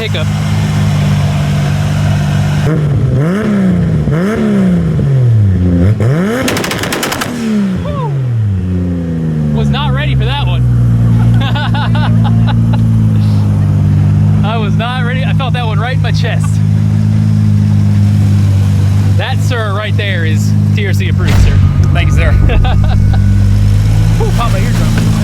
pickup. Was not ready for that one. I was not ready. I felt that one right in my chest. That, sir, right there is TRC approved, sir. Thank you, sir. Ooh, pop my eardrum.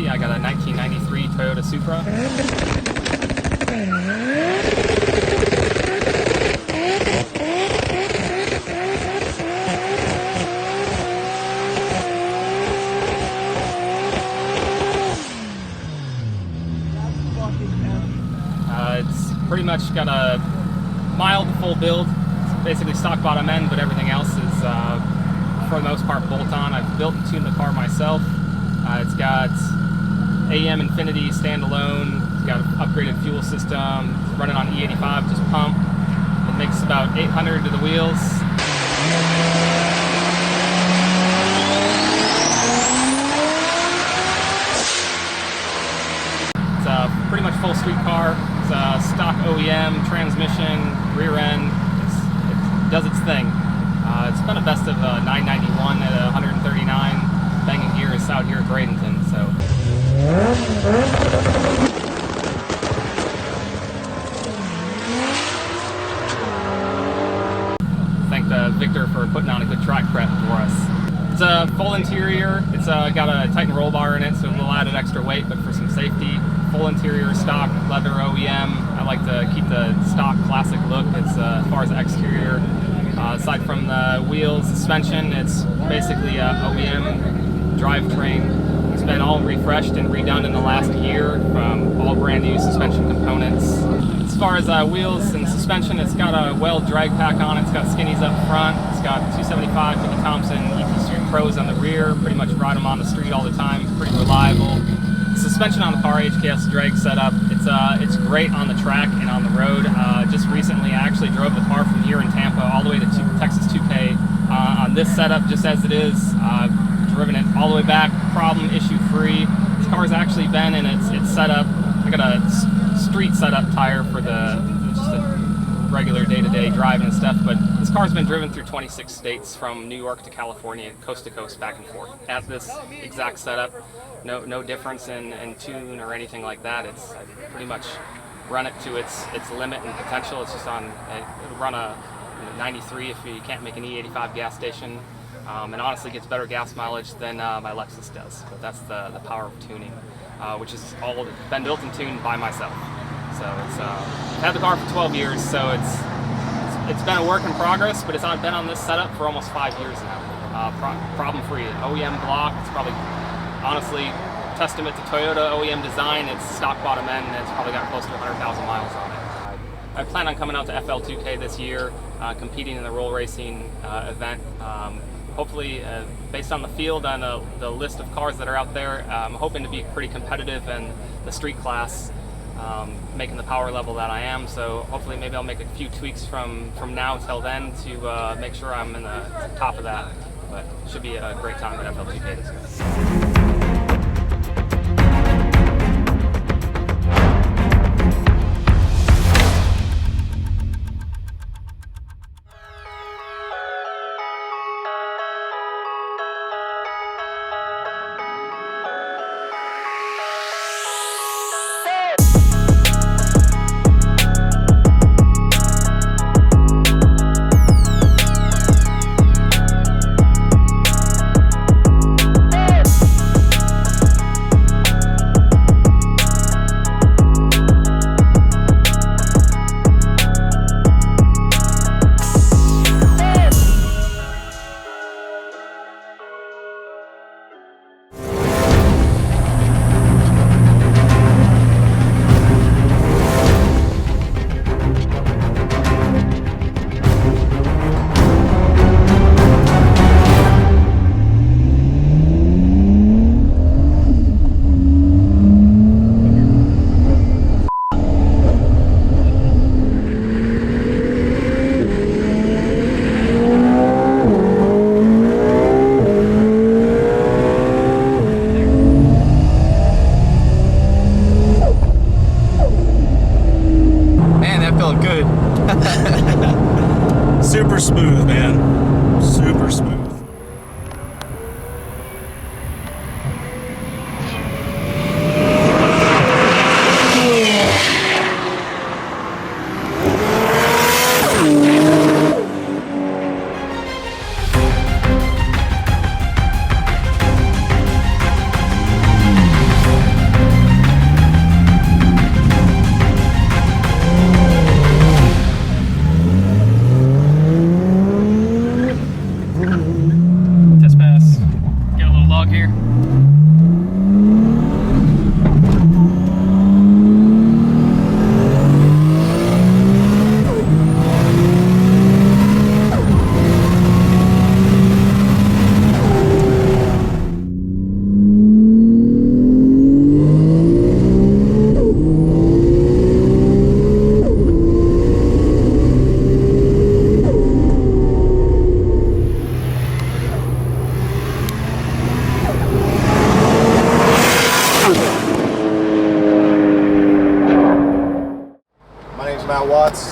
I got a 1993 Toyota Supra. It's pretty much got a mild to full build. It's basically stock bottom end, but everything else is for the most part bolt-on. I've built and tuned the car myself. It's got AM Infinity standalone. It's got an upgraded fuel system. It's running on E85, just pump. It makes about 800 to the wheels. It's a pretty much full street car. It's a stock OEM, transmission, rear end. It does its thing. It's been a best of 991 at 139. Banging gears out here at Bradenton, so. Thank Victor for putting on a good track prep for us. It's a full interior. It's got a Titan roll bar in it, so it'll add an extra weight, but for some safety. Full interior, stock, leather OEM. I like to keep the stock classic look as far as the exterior. Aside from the wheels, suspension, it's basically a OEM drivetrain. It's been all refreshed and redone in the last year from all brand new suspension components. As far as wheels and suspension, it's got a Weld drag pack on it. It's got skinnies up front. It's got 275 Mickey Thompson EP Street Pros on the rear. Pretty much ride them on the street all the time. Pretty reliable. Suspension on the car, HKS drag setup. It's great on the track and on the road. Just recently, I actually drove the car from here in Tampa all the way to Texas 2K on this setup, just as it is. Driven it all the way back, problem issue free. This car's actually been in its setup. I got a street setup tire for just a regular day-to-day driving and stuff, but this car's been driven through 26 states from New York to California, coast to coast, back and forth. At this exact setup, no difference in tune or anything like that. It's pretty much run it to its limit and potential. It's just it'll run a 93 if you can't make an E85 gas station. And honestly gets better gas mileage than my Lexus does. But that's the power of tuning, which is all been built and tuned by myself. So I've had the car for 12 years, so it's been a work in progress, but it's been on this setup for almost 5 years now. Problem-free, OEM block. It's probably, honestly, testament to Toyota OEM design. It's stock bottom end, and it's probably got close to 100,000 miles on it. I plan on coming out to FL2K this year, competing in the roll racing event. Hopefully, based on the field and the list of cars that are out there, I'm hoping to be pretty competitive in the street class, making the power level that I am. So hopefully maybe I'll make a few tweaks from now till then to make sure I'm in the top of that. But it should be a great time at FL2K this year. Super smooth. Test pass. Get a little log here.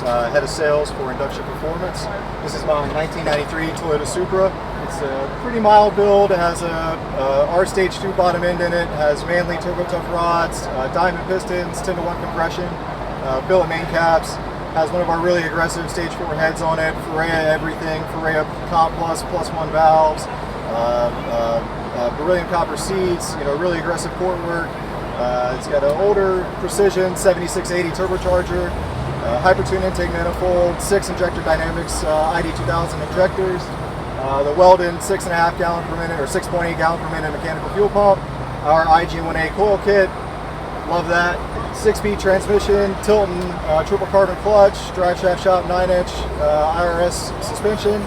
Head of sales for Induction Performance. This is my 1993 Toyota Supra. It's a pretty mild build. It has a R-Stage 2 bottom end in it. It has Manley Turbo Tough rods, diamond pistons, 10-to-1 compression, billet main caps. Has one of our really aggressive Stage 4 heads on it. Ferrea everything. Ferrea Comp Plus +1 valves. Beryllium copper seats. Really aggressive port work. It's got an older Precision 7680 turbocharger. Hypertune intake manifold, 6 injector dynamics ID 2000 injectors, the Weldon 6.5 gallon per minute or 6.8 gallon per minute mechanical fuel pump, our IG1A coil kit, love that, 6-speed transmission, Tilton triple carbon clutch, drive shaft shop 9-inch IRS suspension,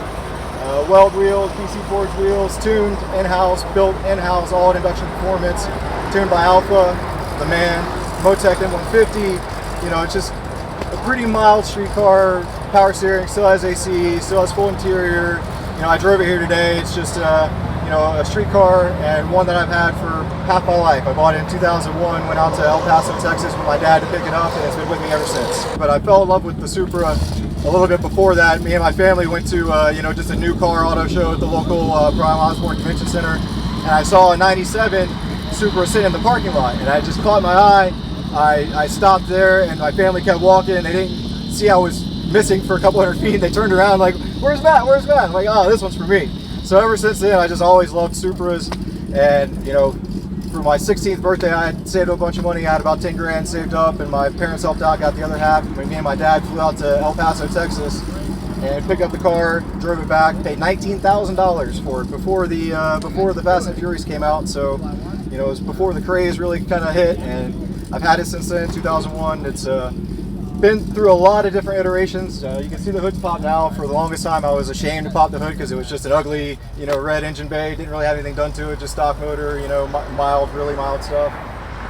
weld wheels, PC forged wheels, tuned in-house, built in-house, all at Induction Performance, tuned by Alpha, the man, Motec M150, it's just a pretty mild street car, power steering, still has AC, still has full interior. I drove it here today. It's just a street car and one that I've had for half my life. I bought it in 2001, went out to El Paso, Texas with my dad to pick it up, and it's been with me ever since. But I fell in love with the Supra a little bit before that. Me and my family went to just a new car auto show at the local Tampa Autosports Convention Center, and I saw a 97 Supra sitting in the parking lot, and it just caught my eye. I stopped there and my family kept walking. They didn't see I was missing for a couple hundred feet. They turned around like, where's Matt? Where's Matt? I'm like, oh, this one's for me. So ever since then, I just always loved Supras. And, for my 16th birthday, I had saved up a bunch of money. I had about 10 grand saved up and my parents helped out, got the other half. Me and my dad flew out to El Paso, Texas and picked up the car, drove it back, paid $19,000 for it before the Fast and Furious came out. So, it was before the craze really kind of hit, and I've had it since then, 2001. It's been through a lot of different iterations. You can see the hood's popped now. For the longest time, I was ashamed to pop the hood because it was just an ugly, red engine bay. Didn't really have anything done to it, just stock motor, mild, really mild stuff.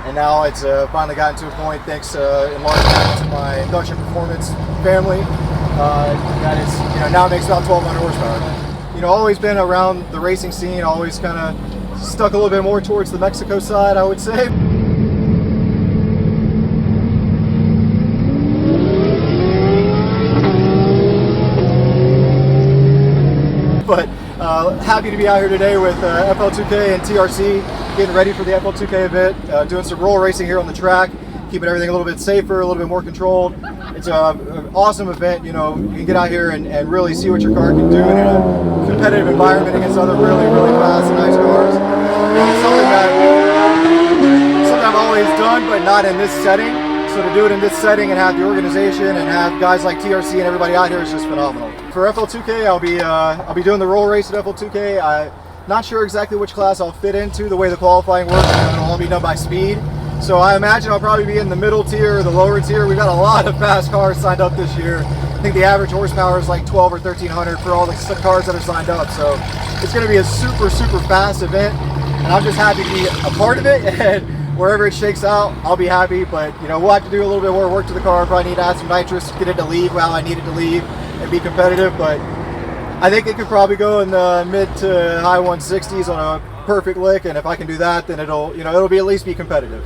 And now it's finally gotten to a point, thanks in large part to my Induction Performance family, that it's, now it makes about 1200 horsepower. Always been around the racing scene, always kind of stuck a little bit more towards the Mexico side, I would say. But happy to be out here today with FL2K and TRC, getting ready for the FL2K event, doing some roll racing here on the track, keeping everything a little bit safer, a little bit more controlled. It's an awesome event. You can get out here and really see what your car can do in a competitive environment against other really, really fast and nice cars. It's something I've always done, but not in this setting. So to do it in this setting and have the organization and have guys like TRC and everybody out here is just phenomenal. For FL2K, I'll be doing the roll race at FL2K. I'm not sure exactly which class I'll fit into. The way the qualifying works, it'll all be done by speed. So I imagine I'll probably be in the middle tier or the lower tier. We've got a lot of fast cars signed up this year. I think the average horsepower is like 12 or 1300 for all the cars that are signed up. So it's going to be a super, super fast event, and I'm just happy to be a part of it. And wherever it shakes out, I'll be happy. But we'll have to do a little bit more work to the car. Probably need to add some nitrous, get it to leave while I need it to leave, and be competitive. But I think it could probably go in the mid to high 160s on a perfect lick, and if I can do that, then it'll be at least be competitive.